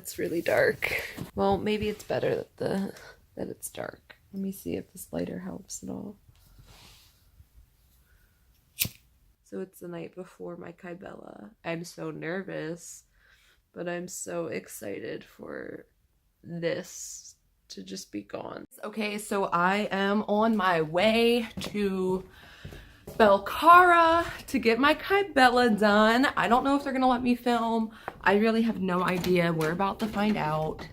it's really dark. Well, maybe it's better that it's dark. Let me see if this lighter helps at all. So it's the night before my Kybella. I'm so nervous, but I'm so excited for this to just be gone. Okay, so I am on my way to Belcara to get my Kybella done. I don't know if they're gonna let me film. I really have no idea. We're about to find out.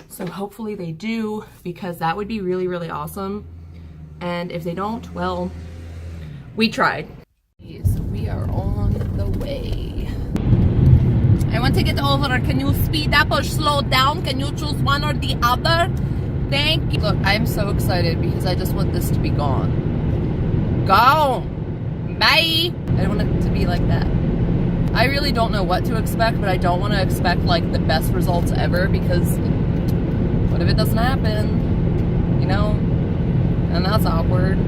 So hopefully they do, because that would be really, really awesome. And if they don't, well, we tried. So we are on the way. I want to get over. Can you speed up or slow down? Can you choose one or the other? Thank you. Look, I'm so excited because I just want this to be gone. Gone. Bye. I don't want it to be like that. I really don't know what to expect, but I don't want to expect like the best results ever, because what if it doesn't happen? You know? And that's awkward.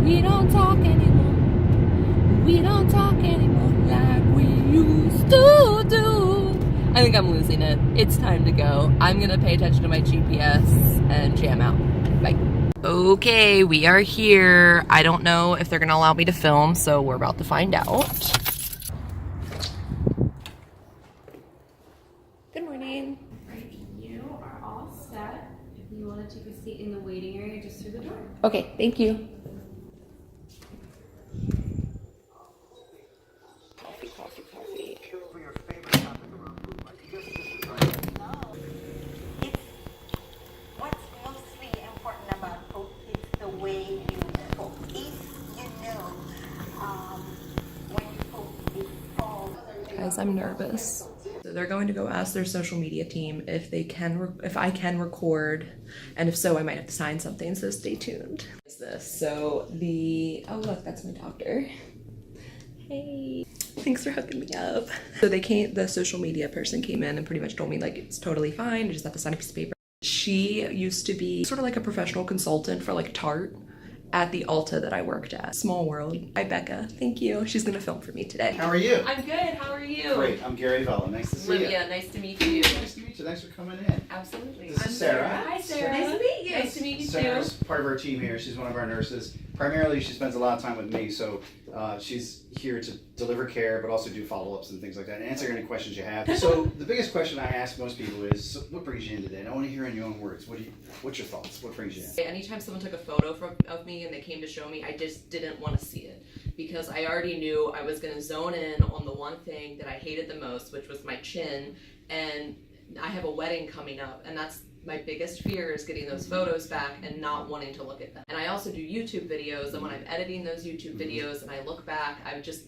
We don't talk anymore. We don't talk anymore like we used to do. I think I'm losing it. It's time to go. I'm gonna pay attention to my GPS and jam out. Bye. Okay, we are here. I don't know if they're gonna allow me to film, so we're about to find out. Good morning. Right, you are all set. If you want to take a seat in the waiting area just through the door. Okay, thank you. Guys, I'm nervous. So they're going to go ask their social media team if they can, if I can record, and if so, I might have to sign something. So stay tuned. What's this? So oh look, that's my doctor. Hey, thanks for hooking me up. So the social media person came in and pretty much told me like it's totally fine. I just have to sign a piece of paper. She used to be sort of like a professional consultant for like Tarte at the Ulta that I worked at. Small world. Hi, Becca. Thank you. She's gonna film for me today. How are you? I'm good. How are you? Great. I'm Gary Vella. Nice to see you. Olivia, nice to meet you. Nice to meet you. Thanks for coming in. Absolutely. This is Sarah. Hi, Sarah. Nice to meet you. Nice to meet you Sarah's too. part of our team here. She's one of our nurses. Primarily, she spends a lot of time with me, so she's here to deliver care, but also do follow-ups and things like that, and answer any questions you have. So the biggest question I ask most people is, so what brings you in today? And I want to hear in your own words. What's your thoughts? What brings you in? Anytime someone took a photo of me and they came to show me, I just didn't want to see it, because I already knew I was going to zone in on the one thing that I hated the most, which was my chin, and I have a wedding coming up, and that's my biggest fear, is getting those photos back and not wanting to look at them. And I also do YouTube videos, and when I'm editing those YouTube videos and I look back,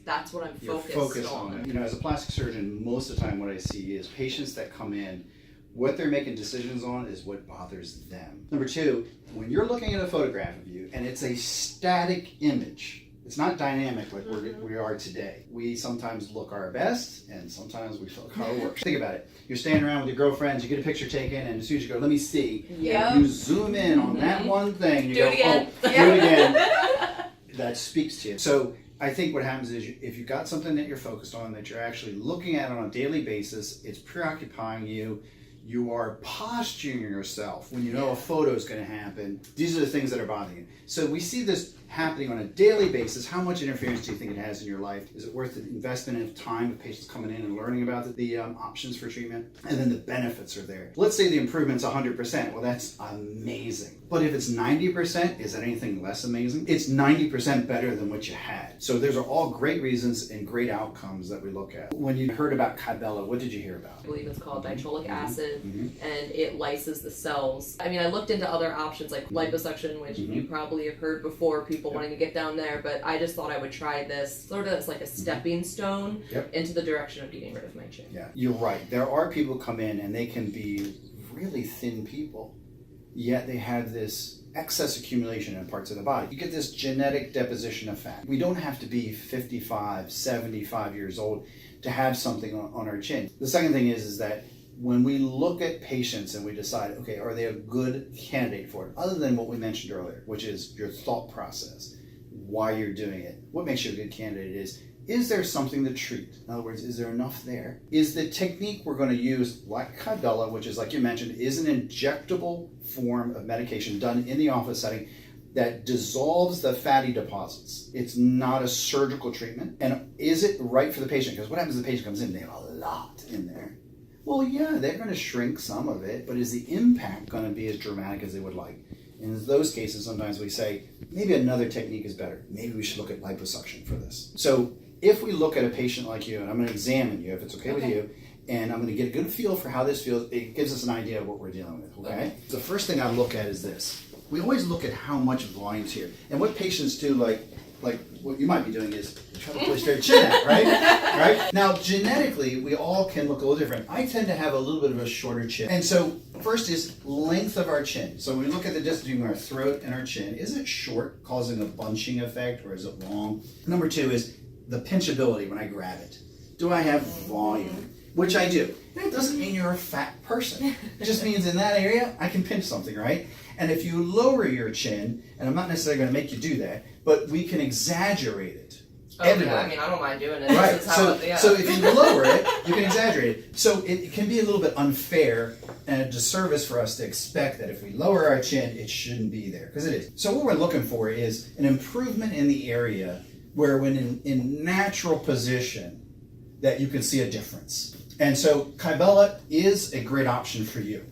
that's what I'm focused on. You know, as a plastic surgeon, most of the time what I see is patients that come in, what they're making decisions on is what bothers them. Number two, when you're looking at a photograph of you and it's a static image, it's not dynamic like we are today. We sometimes look our best, and sometimes we look our worst. Think about it. You're standing around with your girlfriends, you get a picture taken, and as soon as you go, let me see, you zoom in on that one thing, and you go, oh, do it again. That speaks to you. So I think what happens is, if you've got something that you're focused on, that you're actually looking at on a daily basis, it's preoccupying you, you are posturing yourself when you know a photo is going to happen. These are the things that are bothering you. So we see this happening on a daily basis. How much interference do you think it has in your life? Is it worth the investment of time of patients coming in and learning about the options for treatment? And then the benefits are there. Let's say the improvement's 100%. Well, that's amazing. But if it's 90%, is that anything less amazing? It's 90% better than what you had. So those are all great reasons and great outcomes that we look at. When you heard about Kybella, what did you hear about? I believe it's called nitric acid, and it lyses the cells. I mean, I looked into other options like liposuction, which you probably have heard before, people wanting to get down there, but I just thought I would try this sort of as like a stepping stone into the direction of getting rid of my chin. Yeah, you're right. There are people who come in and they can be really thin people, yet they have this excess accumulation in parts of the body. You get this genetic deposition of fat. We don't have to be 55, 75 years old to have something on our chin. The second thing is that when we look at patients and we decide, okay, are they a good candidate for it? Other than what we mentioned earlier, which is your thought process, why you're doing it. What makes you a good candidate is is there something to treat? In other words, is there enough there? Is the technique we're going to use, like Kybella, which is, like you mentioned, is an injectable form of medication done in the office setting that dissolves the fatty deposits. It's not a surgical treatment. And is it right for the patient? Because what happens if the patient comes in, they have a lot in there. Well, yeah, they're going to shrink some of it, but is the impact going to be as dramatic as they would like? In those cases, sometimes we say, maybe another technique is better. Maybe we should look at liposuction for this. So if we look at a patient like you, and I'm going to examine you, if it's okay with you, and I'm going to get a good feel for how this feels, it gives us an idea of what we're dealing with, okay? The first thing I look at is this. We always look at how much volume's here. And what patients do, like what you might be doing is try to push their chin out, right? Right? Now, genetically, we all can look a little different. I tend to have a little bit of a shorter chin. And so, first is length of our chin. So when we look at the distance between our throat and our chin, is it short, causing a bunching effect, or is it long? Number two is the pinchability when I grab it. Do I have volume? Which I do. And it doesn't mean you're a fat person. It just means in that area, I can pinch something, right? And if you lower your chin, and I'm not necessarily going to make you do that, but we can exaggerate it. Oh, yeah, I mean, I don't mind doing it. Right. So if you lower it, you can exaggerate it. So it can be a little bit unfair and a disservice for us to expect that if we lower our chin, it shouldn't be there, because it is. So what we're looking for is an improvement in the area where when in natural position that you can see a difference. And so Kybella is a great option for you.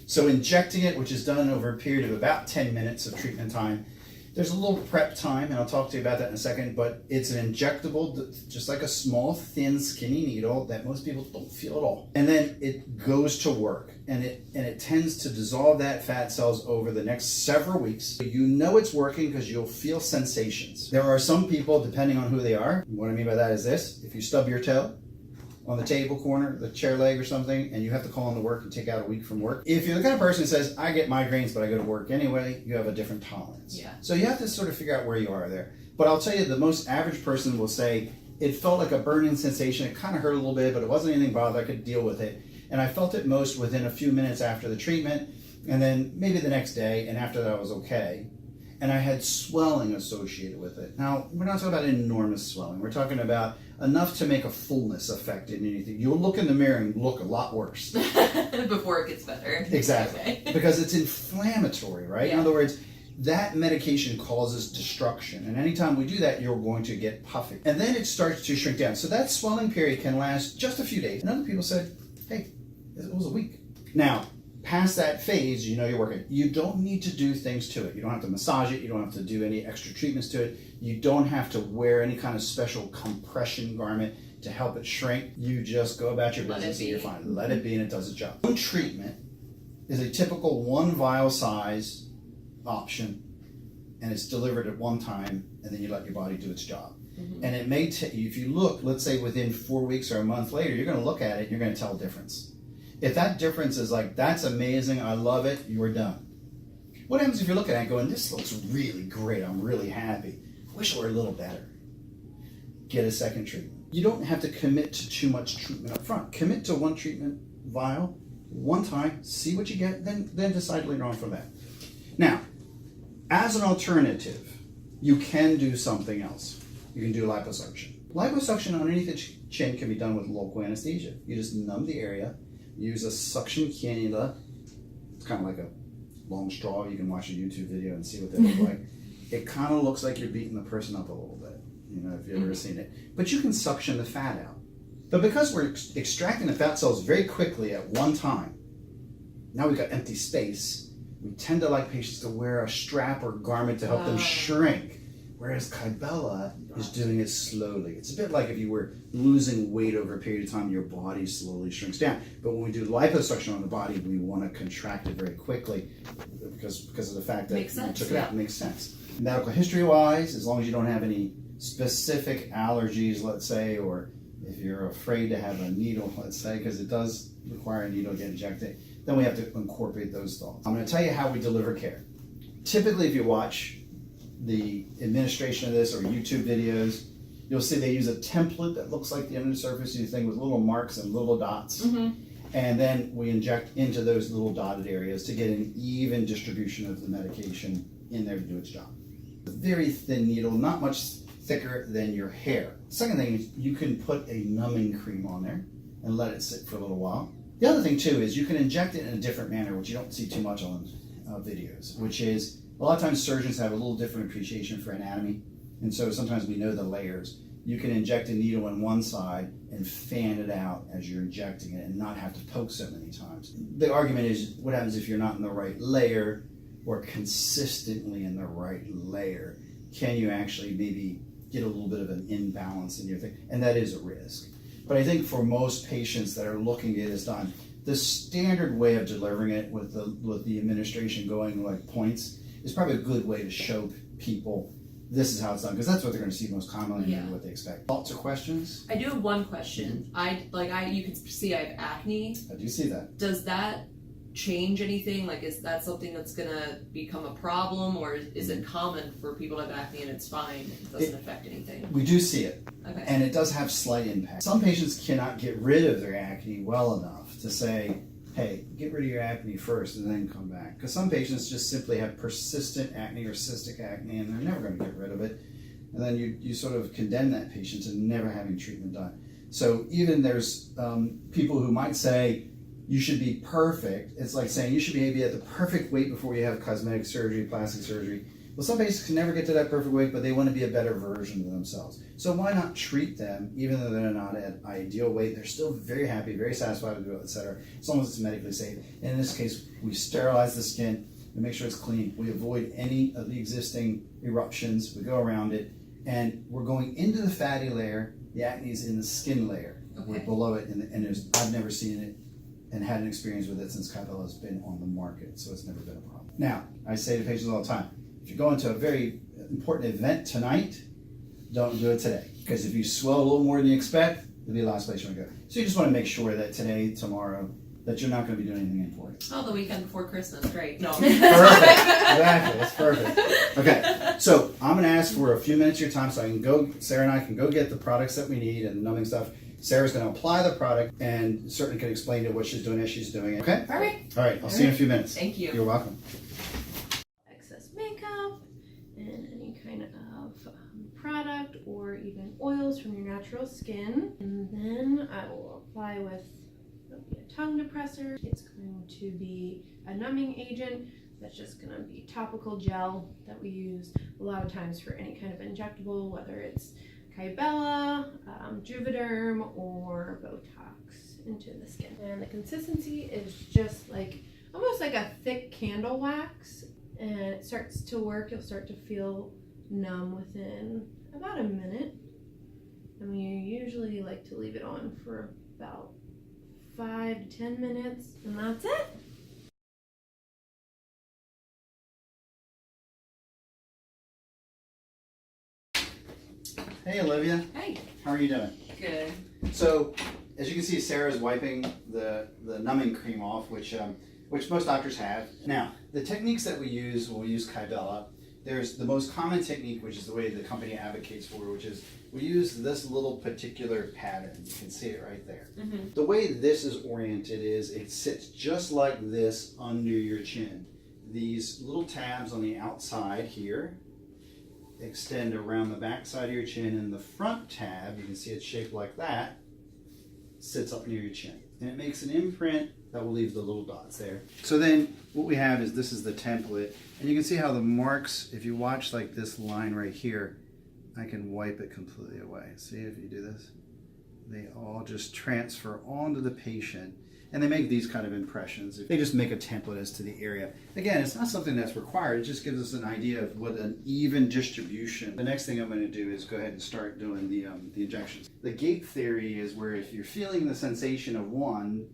So injecting it, which is done over a period of about 10 minutes of treatment time, there's a little prep time, and I'll talk to you about that in a second, but it's an injectable, just like a small, thin, skinny needle that most people don't feel at all. And then it goes to work, and it tends to dissolve that fat cells over the next several weeks. You know it's working because you'll feel sensations. There are some people, depending on who they are, what I mean by that is this: if you stub your toe on the table corner, the chair leg or something, and you have to call into work and take out a week from work. If you're the kind of person who says, I get migraines, but I go to work anyway, you have a different tolerance. Yeah. So you have to sort of figure out where you are there. But I'll tell you, the most average person will say, it felt like a burning sensation. It kind of hurt a little bit, but it wasn't anything bothered. I could deal with it. And I felt it most within a few minutes after the treatment, and then maybe the next day, and after that I was okay. And I had swelling associated with it. Now, we're not talking about enormous swelling. We're talking about enough to make a fullness effect in anything. You'll look in the mirror and look a lot worse. Before it gets better. Exactly. Okay. Because it's inflammatory, right? Yeah. In other words, that medication causes destruction. And anytime we do that, you're going to get puffy. And then it starts to shrink down. So that swelling period can last just a few days. And other people said, hey, it was a week. Now, past that phase, you know you're working. You don't need to do things to it. You don't have to massage it. You don't have to do any extra treatments to it. You don't have to wear any kind of special compression garment to help it shrink. You just go about your business and you're fine. Let it be, and it does its job. One treatment is a typical 1 vial size option, and it's delivered at one time, and then you let your body do its job. Mm-hmm. And it may take you, if you look, let's say within 4 weeks or a month later, you're going to look at it and you're going to tell a difference. If that difference is like, that's amazing, I love it, you're done. What happens if you're looking at it going, this looks really great, I'm really happy, I wish it were a little better? Get a second treatment. You don't have to commit to too much treatment up front. Commit to one treatment vial, one time, see what you get, then decide later on from that. Now, as an alternative, you can do something else. You can do liposuction. Liposuction underneath the chin can be done with local anesthesia. You just numb the area, use a suction cannula. It's kind of like a long straw. You can watch a YouTube video and see what they look like. It kind of looks like you're beating the person up a little bit, you know, if you've ever seen it. But you can suction the fat out. But because we're extracting the fat cells very quickly at one time, now we've got empty space. We tend to like patients to wear a strap or garment to help them shrink. Whereas Kybella is doing it slowly. It's a bit like if you were losing weight over a period of time, your body slowly shrinks down. But when we do liposuction on the body, we want to contract it very quickly because of the fact that we took it out. It makes sense. Medical history-wise, as long as you don't have any specific allergies, let's say, or if you're afraid to have a needle, let's say, because it does require a needle to get injected, then we have to incorporate those thoughts. I'm going to tell you how we deliver care. Typically, if you watch the administration of this or YouTube videos, you'll see they use a template that looks like the under surface, you think, with little marks and little dots. Mm-hmm. And then we inject into those little dotted areas to get an even distribution of the medication in there to do its job. A very thin needle, not much thicker than your hair. Second thing is you can put a numbing cream on there and let it sit for a little while. The other thing too is you can inject it in a different manner, which you don't see too much on videos, which is a lot of times surgeons have a little different appreciation for anatomy, and so sometimes we know the layers. You can inject a needle on one side and fan it out as you're injecting it and not have to poke so many times. The argument is what happens if you're not in the right layer or consistently in the right layer? Can you actually maybe get a little bit of an imbalance in your thing? And that is a risk. But I think for most patients that are looking to get this done, the standard way of delivering it with the administration going like points is probably a good way to show people this is how it's done, because that's what they're going to see most commonly and what they expect. Thoughts or questions? I do have one question. You can see I have acne. I do see that. Does that change anything? Like, is that something that's gonna become a problem, or is it common for people to have acne and it's fine? It doesn't affect anything. We do see it. Okay. And it does have slight impact. Some patients cannot get rid of their acne well enough to say, hey, get rid of your acne first and then come back. Because some patients just simply have persistent acne or cystic acne and they're never going to get rid of it. And then you sort of condemn that patient to never having treatment done. So even there's people who might say, you should be perfect. It's like saying you should be at the perfect weight before you have cosmetic surgery, plastic surgery. Well, some patients can never get to that perfect weight, but they want to be a better version of themselves. So why not treat them, even though they're not at ideal weight? They're still very happy, very satisfied with it, etc., as long as it's medically safe. And in this case, we sterilize the skin, we make sure it's clean, we avoid any of the existing eruptions, we go around it, and we're going into the fatty layer. The acne is in the skin layer. Okay. We're below it, and I've never seen it and had an experience with it since Kybella has been on the market, so it's never been a problem. Now, I say to patients all the time, if you're going to a very important event tonight, don't do it today. Because if you swell a little more than you expect, it'll be the last place you want to go. So you just want to make sure that today, tomorrow, that you're not going to be doing anything important. Oh, the weekend before Christmas, great. No. Perfect. Exactly, that's perfect. Okay, so I'm going to ask for a few minutes of your time so I can go, Sarah and I can go get the products that we need and the numbing stuff. Sarah's going to apply the product and certainly can explain to what she's doing as she's doing it. Okay? All right. All right, I'll see you in a few minutes. Thank you. You're welcome. Excess makeup and any kind of product or even oils from your natural skin. And then I will apply with a tongue depressor. It's going to be a numbing agent. That's just going to be topical gel that we use a lot of times for any kind of injectable, whether it's Kybella, Juvederm, or Botox into the skin. And the consistency is just like almost like a thick candle wax, and it starts to work. You'll start to feel numb within about a minute, and we usually like to leave it on for about 5 to 10 minutes, and that's it. Hey, Olivia. Hey. How are you doing? Good. So, as you can see, Sarah's wiping the numbing cream off, which most doctors have. Now, the techniques that we use, we'll use Kybella. There's the most common technique, which is the way the company advocates for, which is we use this little particular pattern. You can see it right there. Mm-hmm. The way this is oriented is it sits just like this under your chin. These little tabs on the outside here extend around the back side of your chin, and the front tab, you can see it's shaped like that, sits up near your chin. And it makes an imprint that will leave the little dots there. So then what we have is this is the template, and you can see how the marks, if you watch like this line right here, I can wipe it completely away. See if you do this? They all just transfer onto the patient, and they make these kind of impressions. They just make a template as to the area. Again, it's not something that's required. It just gives us an idea of what an even distribution. The next thing I'm going to do is go ahead and start doing the injections. The gate theory is where if you're feeling the sensation of one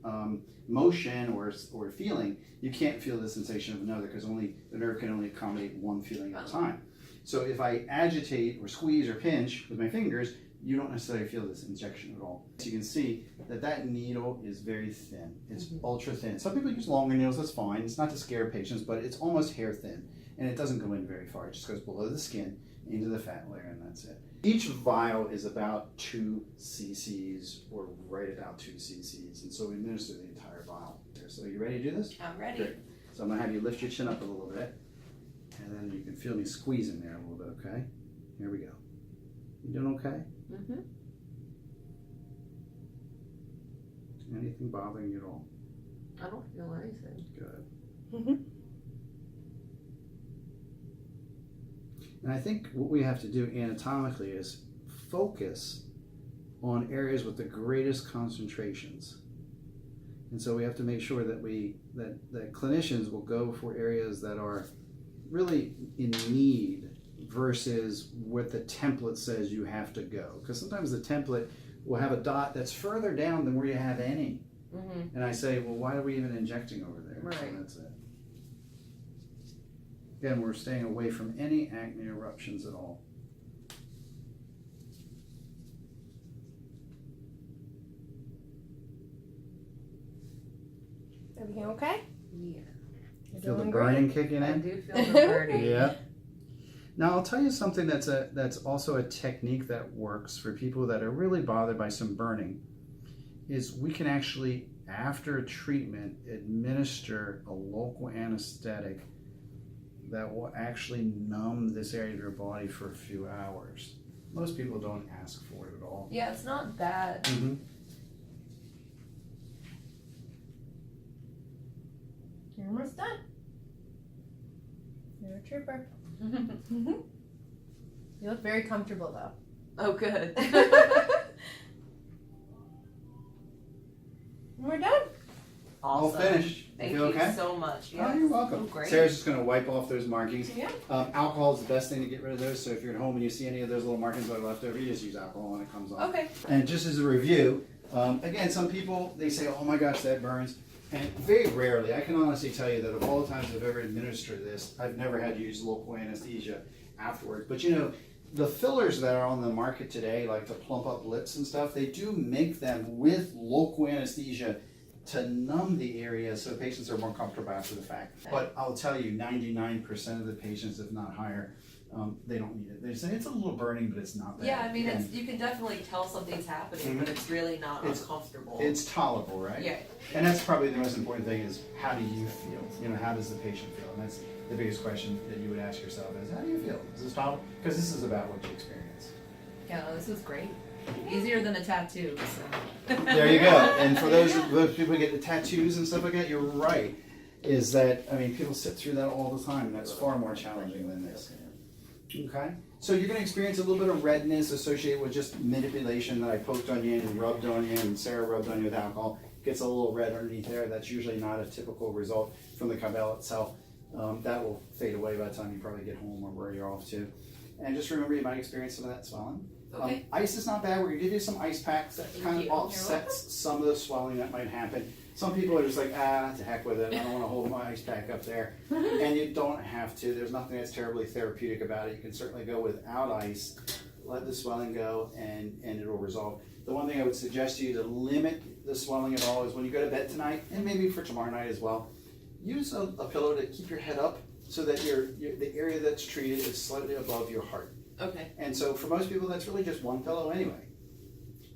motion or feeling, you can't feel the sensation of another, because the nerve can only accommodate one feeling at a time. So if I agitate or squeeze or pinch with my fingers, you don't necessarily feel this injection at all. So you can see that needle is very thin. It's ultra thin. Some people use longer needles, that's fine. It's not to scare patients, but it's almost hair thin. And it doesn't go in very far. It just goes below the skin, into the fat layer, and that's it. Each vial is about 2 cc's or right about 2 cc's. And so we administer the entire vial. So you ready to do this? I'm ready. Great. So I'm gonna have you lift your chin up a little bit, and then you can feel me squeezing there a little bit, okay? Here we go. You doing okay? Mm-hmm. Anything bothering you at all? I don't feel anything. Good. Mm-hmm. And I think what we have to do anatomically is focus on areas with the greatest concentrations. And so we have to make sure that that clinicians will go for areas that are really in need versus what the template says you have to go. Because sometimes the template will have a dot that's further down than where you have any. Mm-hmm. And I say, well, why are we even injecting over there? Right. So that's it. Again, we're staying away from any acne eruptions at all. Everything okay? Yeah. Feel the Doing burning kicking I in? do feel the burning. Yeah. Now I'll tell you something that's also a technique that works for people that are really bothered by some burning, is we can actually, after a treatment, administer a local anesthetic that will actually numb this area of your body for a few hours. Most people don't ask for it at all. Yeah, it's not bad. Mm-hmm. You're almost done. You're a trooper. You look very comfortable though. Oh, good. We're done. All Awesome. finished. Thank You you okay? so much. Oh, Yes. you're welcome. Oh, great. Sarah's just going to wipe off those markings. Yeah. Alcohol is the best thing to get rid of those. So if you're at home and you see any of those little markings that are left over, you just use alcohol when it comes off. Okay. And just as a review, again, some people, they say, oh my gosh, that burns. And very rarely, I can honestly tell you that of all the times I've ever administered this, I've never had to use local anesthesia afterwards. But you know, the fillers that are on the market today, like to plump up lips and stuff, they do make them with local anesthesia to numb the area so patients are more comfortable after the fact. But I'll tell you, 99% of the patients, if not higher, they don't need it. They say it's a little burning, but it's not bad. Yeah, I mean, And you can definitely tell something's happening, but it's really not uncomfortable. it's tolerable, right? Yeah. And that's probably the most important thing is, how do you feel? You know, how does the patient feel? And that's the biggest question that you would ask yourself is, how do you feel? Is this tolerable? Because this is about what you experience. Yeah, no, this was great. Easier than a tattoo. So. There you go. And for those people who get the tattoos and stuff like that, you're right. Is that, I mean, people sit through that all the time, and that's far more challenging than this. Okay? So you're going to experience a little bit of redness associated with just manipulation that I poked on you and rubbed on you, and Sarah rubbed on you with alcohol. Gets a little red underneath there. That's usually not a typical result from the Kybella itself. That will fade away by the time you probably get home or where you're off to. And just remember, you might experience some of that swelling. Okay. Ice is not bad. We're going to give you some ice packs that Thank kind of you. offsets some of the swelling that might happen. Some people are just like, to heck with it. I don't want to hold my ice pack up there. And you don't have to. There's nothing that's terribly therapeutic about it. You can certainly go without ice, let the swelling go, and it'll resolve. The one thing I would suggest to you to limit the swelling at all is when you go to bed tonight, and maybe for tomorrow night as well, use a pillow to keep your head up so that the area that's treated is slightly above your heart. Okay. And so for most people, that's really just one pillow anyway.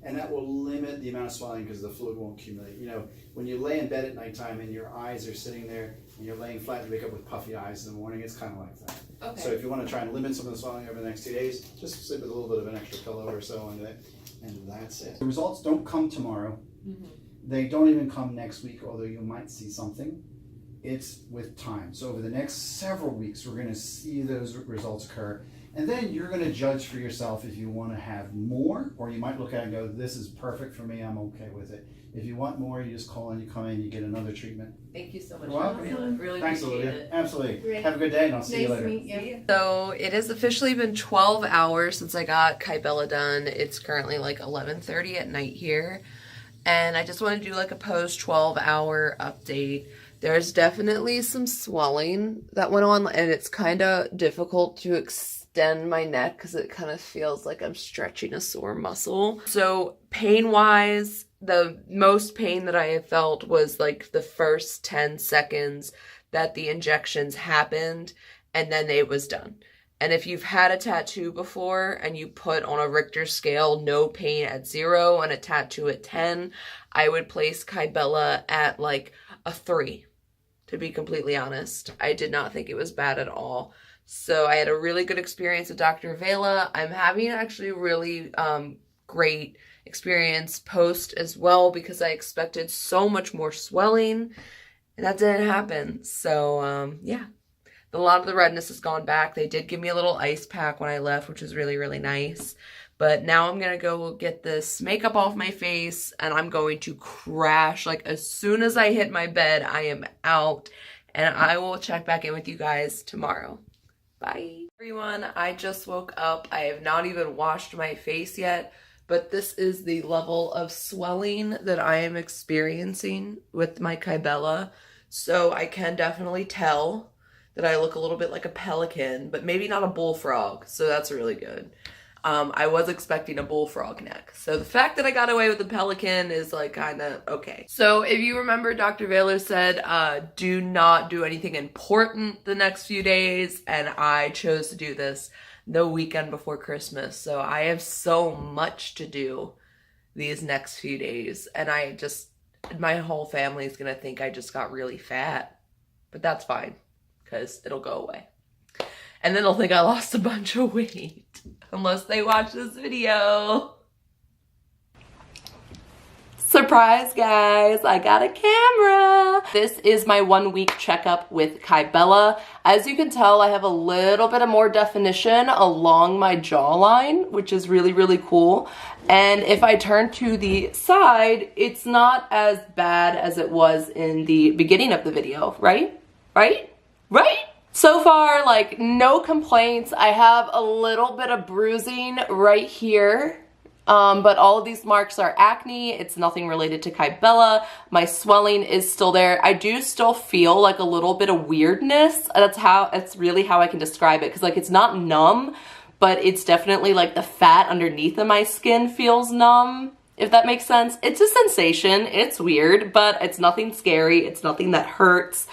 And that will limit the amount of swelling because the fluid won't accumulate. You know, when you lay in bed at nighttime and your eyes are sitting there and you're laying flat, you wake up with puffy eyes in the morning, it's kind of like that. Okay. So if you want to try and limit some of the swelling over the next 2 days, just sleep with a little bit of an extra pillow or so under it, and that's it. The results don't come tomorrow. Mm-hmm. They don't even come next week, although you might see something. It's with time. So over the next several weeks, we're going to see those results occur. And then you're going to judge for yourself if you want to have more, or you might look at it and go, this is perfect for me, I'm okay with it. If you want more, you just call in, you come in, you get another treatment. Thank you so much. You're welcome. Really Thanks, appreciate Olivia. it. Absolutely. Great. Have a good day, and I'll see you Nice later. to meet you. So it has officially been 12 hours since I got Kybella done. It's currently like 11:30 at night here. And I just want to do like a post 12-hour update. There's definitely some swelling that went on, and it's kind of difficult to extend my neck because it kind of feels like I'm stretching a sore muscle. So pain-wise, the most pain that I have felt was like the first 10 seconds that the injections happened, and then it was done. And if you've had a tattoo before and you put on a Richter scale, no pain at 0 and a tattoo at 10, I would place Kybella at like a 3, to be completely honest. I did not think it was bad at all. So I had a really good experience with Dr. Vela. I'm having actually really great experience post as well because I expected so much more swelling and that didn't happen. So yeah, a lot of the redness has gone back. They did give me a little ice pack when I left, which was really, really nice. But now I'm going to go get this makeup off my face and I'm going to crash. Like as soon as I hit my bed, I am out and I will check back in with you guys tomorrow. Bye. Everyone, I just woke up. I have not even washed my face yet, but this is the level of swelling that I am experiencing with my Kybella. So I can definitely tell that I look a little bit like a pelican, but maybe not a bullfrog. So that's really good. I was expecting a bullfrog neck. So the fact that I got away with the pelican is like kind of okay. So if you remember, Dr. Vela said, do not do anything important the next few days. And I chose to do this the weekend before Christmas. So I have so much to do these next few days. And my whole family is going to think I just got really fat. But that's fine because it'll go away. And then they'll think I lost a bunch of weight. Unless they watch this video. Surprise, guys, I got a camera. This is my 1 week checkup with Kybella. As you can tell, I have a little bit of more definition along my jawline, which is really, really cool. And if I turn to the side, it's not as bad as it was in the beginning of the video, right? Right? Right? So far, like, no complaints. I have a little bit of bruising right here, but all of these marks are acne. It's nothing related to Kybella. My swelling is still there. I do still feel like a little bit of weirdness. That's really how I can describe it, because like it's not numb, but it's definitely like the fat underneath of my skin feels numb, if that makes sense. It's a sensation. It's weird, but it's nothing scary. It's nothing that hurts.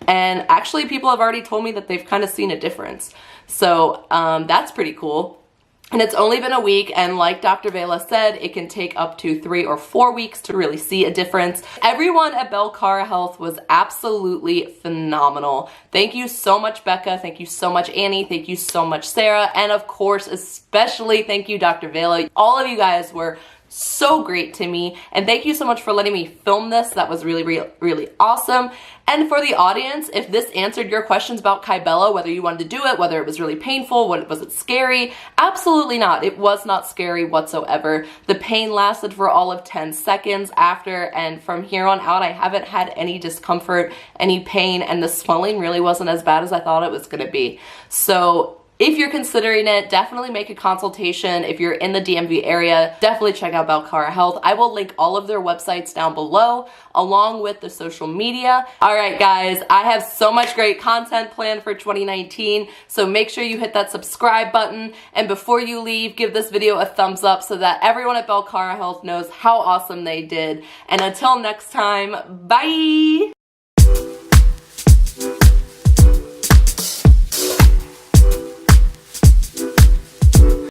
And actually people have already told me that they've kind of seen a difference. So that's pretty cool. And it's only been a week, and like Dr. Vela said, it can take up to 3 or 4 weeks to really see a difference. Everyone at Belcara Health was absolutely phenomenal. Thank you so much, Becca. Thank you so much, Annie. Thank you so much, Sarah. And of course, especially thank you, Dr. Vela. All of you guys were so great to me, and thank you so much for letting me film this. That was really, really, really awesome. And for the audience, if this answered your questions about Kybella, whether you wanted to do it, whether it was really painful, was it scary? Absolutely not. It was not scary whatsoever. The pain lasted for all of 10 seconds after, and from here on out, I haven't had any discomfort, any pain, and the swelling really wasn't as bad as I thought it was gonna be. So if you're considering it, definitely make a consultation. If you're in the DMV area, definitely check out Belcara Health. I will link all of their websites down below, along with the social media. All right, guys, I have so much great content planned for 2019, so make sure you hit that subscribe button. And before you leave, give this video a thumbs up so that everyone at Belcara Health knows how awesome they did. And until next time, bye!